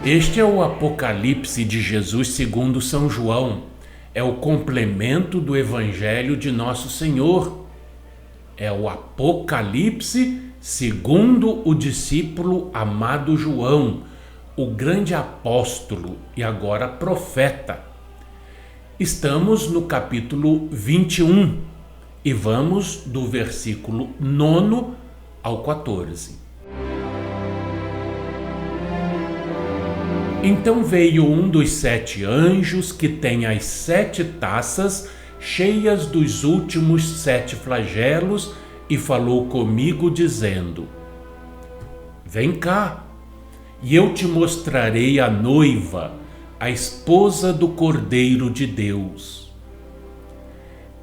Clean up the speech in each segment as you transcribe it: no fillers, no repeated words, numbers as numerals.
Este é o Apocalipse de Jesus segundo São João. É o complemento do Evangelho de Nosso Senhor. É o Apocalipse segundo o discípulo amado João, o grande apóstolo e agora profeta. Estamos no capítulo 21 e vamos do versículo 9 ao 14. Então veio um dos 7 anjos que tem as 7 taças cheias dos últimos 7 flagelos e falou comigo dizendo: Vem cá, e eu te mostrarei a noiva, a esposa do Cordeiro de Deus.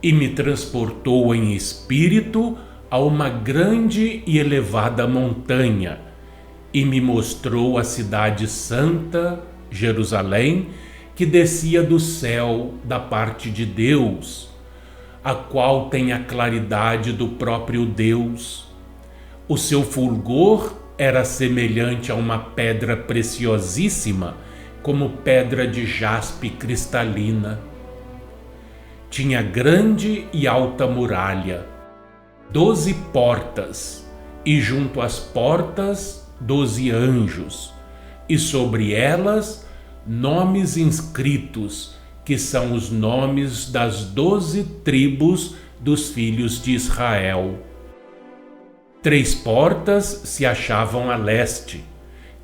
E me transportou em espírito a uma grande e elevada montanha, e me mostrou a cidade santa, Jerusalém, que descia do céu da parte de Deus, a qual tem a claridade do próprio Deus. O seu fulgor era semelhante a uma pedra preciosíssima, como pedra de jaspe cristalina. Tinha grande e alta muralha, 12 portas, e junto às portas 12 anjos, e sobre elas nomes inscritos, que são os nomes das 12 tribos dos filhos de Israel. 3 portas se achavam a leste,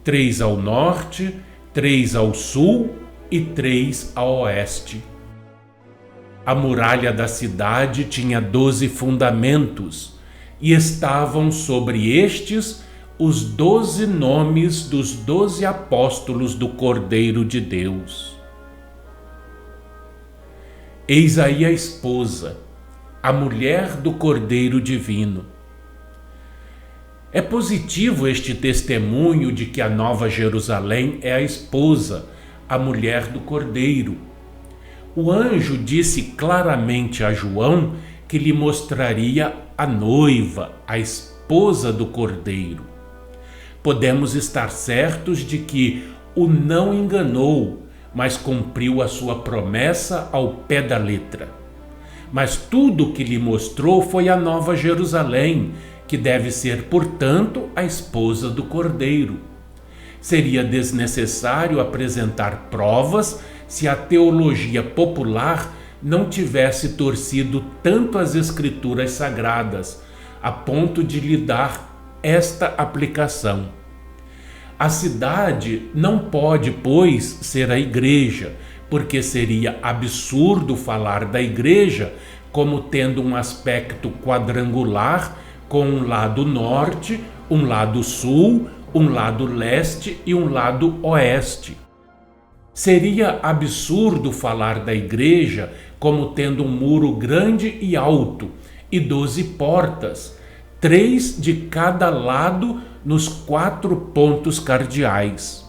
3 ao norte, 3 ao sul e 3 a oeste. A muralha da cidade tinha 12 fundamentos, e estavam sobre estes os 12 nomes dos 12 apóstolos do Cordeiro de Deus. Eis aí a esposa, a mulher do Cordeiro Divino. É positivo este testemunho de que a Nova Jerusalém é a esposa, a mulher do Cordeiro. O anjo disse claramente a João que lhe mostraria a noiva, a esposa do Cordeiro. Podemos estar certos de que o não enganou, mas cumpriu a sua promessa ao pé da letra. Mas tudo o que lhe mostrou foi a Nova Jerusalém, que deve ser, portanto, a esposa do Cordeiro. Seria desnecessário apresentar provas se a teologia popular não tivesse torcido tanto as Escrituras Sagradas, a ponto de lhe dar esta aplicação. A cidade não pode, pois, ser a igreja, porque seria absurdo falar da igreja como tendo um aspecto quadrangular, com um lado norte, um lado sul, um lado leste e um lado oeste. Seria absurdo falar da igreja como tendo um muro grande e alto e 12 portas, 3 de cada lado nos 4 pontos cardeais.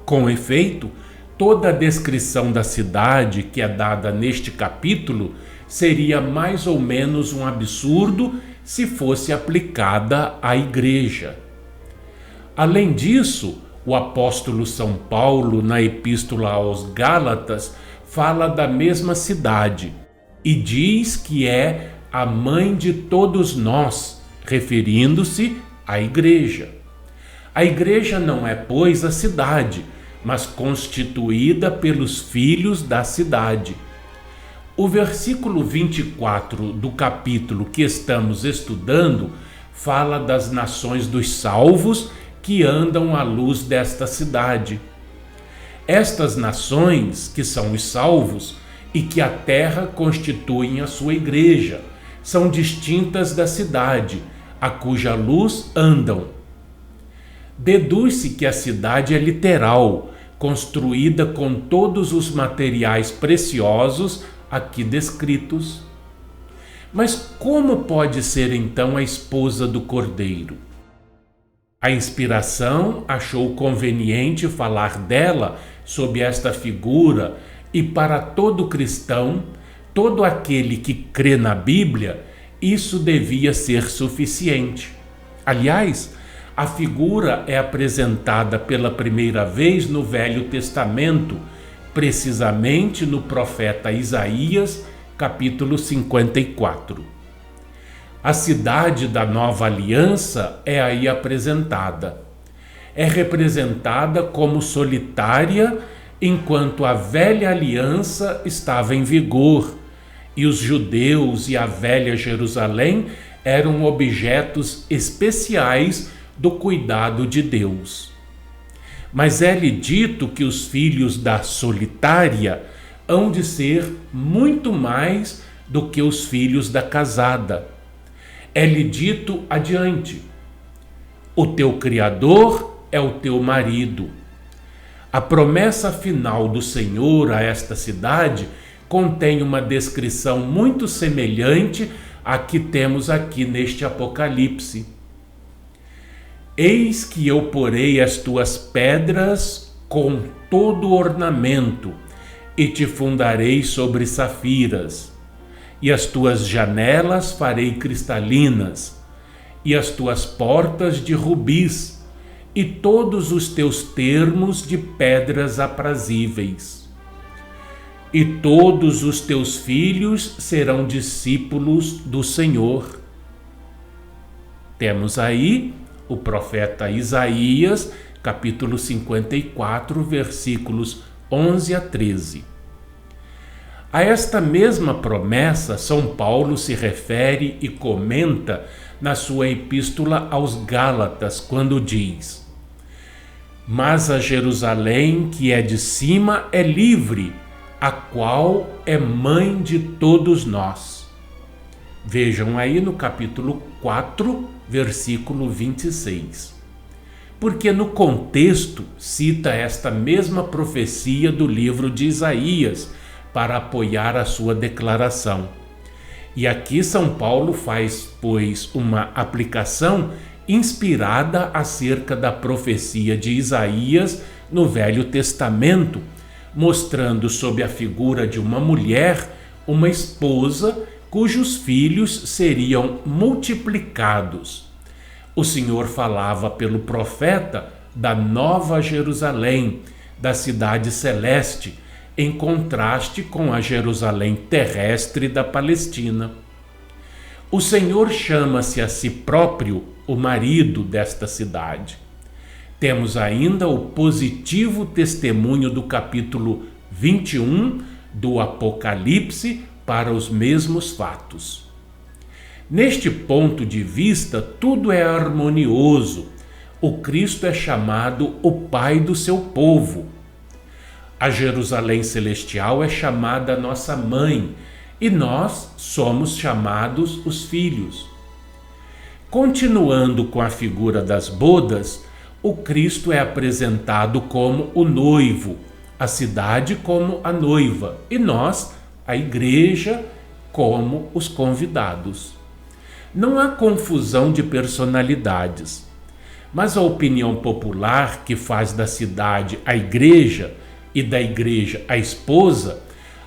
Com efeito, toda a descrição da cidade que é dada neste capítulo seria mais ou menos um absurdo se fosse aplicada à igreja. Além disso, o apóstolo São Paulo, na Epístola aos Gálatas, fala da mesma cidade e diz que é a mãe de todos nós, referindo-se à igreja. A igreja não é, pois, a cidade, mas constituída pelos filhos da cidade. O versículo 24 do capítulo que estamos estudando fala das nações dos salvos que andam à luz desta cidade. Estas nações, que são os salvos, e que a terra constituem a sua igreja, são distintas da cidade, a cuja luz andam. Deduz-se que a cidade é literal, construída com todos os materiais preciosos aqui descritos. Mas como pode ser então a esposa do Cordeiro? A inspiração achou conveniente falar dela sob esta figura, e para todo cristão, todo aquele que crê na Bíblia, isso devia ser suficiente. Aliás, A figura é apresentada pela primeira vez no Velho Testamento, precisamente no profeta Isaías, capítulo 54. A cidade da nova aliança é aí apresentada. É representada como solitária, enquanto a velha aliança estava em vigor, e os judeus e a velha Jerusalém eram objetos especiais do cuidado de Deus. Mas é-lhe dito que os filhos da solitária hão de ser muito mais do que os filhos da casada. É-lhe dito adiante: o teu Criador é o teu marido. A promessa final do Senhor a esta cidade contém uma descrição muito semelhante à que temos aqui neste Apocalipse. Eis que eu porei as tuas pedras com todo ornamento, e te fundarei sobre safiras, e as tuas janelas farei cristalinas, e as tuas portas de rubis, e todos os teus termos de pedras aprazíveis. E todos os teus filhos serão discípulos do Senhor. Temos aí o profeta Isaías, capítulo 54, versículos 11 a 13. A esta mesma promessa, São Paulo se refere e comenta na sua epístola aos Gálatas, quando diz: mas a Jerusalém que é de cima é livre, a qual é mãe de todos nós. Vejam aí no capítulo 4, versículo 26. Porque no contexto cita esta mesma profecia do livro de Isaías para apoiar a sua declaração. E aqui São Paulo faz, pois, uma aplicação inspirada acerca da profecia de Isaías no Velho Testamento, mostrando sob a figura de uma mulher, uma esposa, cujos filhos seriam multiplicados. O Senhor falava pelo profeta da Nova Jerusalém, da cidade celeste, em contraste com a Jerusalém terrestre da Palestina. O Senhor chama-se a si próprio o marido desta cidade. Temos ainda o positivo testemunho do capítulo 21 do Apocalipse para os mesmos fatos. Neste ponto de vista, tudo é harmonioso. O Cristo é chamado o Pai do seu povo. A Jerusalém celestial é chamada nossa mãe, e nós somos chamados os filhos. Continuando com a figura das bodas, o Cristo é apresentado como o noivo, a cidade como a noiva, e nós, a igreja, como os convidados. Não há confusão de personalidades, mas a opinião popular que faz da cidade a igreja e da igreja a esposa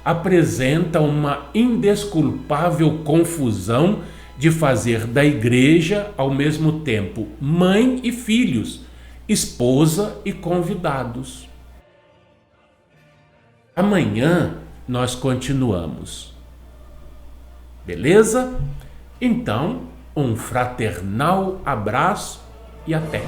apresenta uma indesculpável confusão de fazer da igreja ao mesmo tempo mãe e filhos, esposa e convidados. Amanhã nós continuamos. Beleza? Então, um fraternal abraço e até!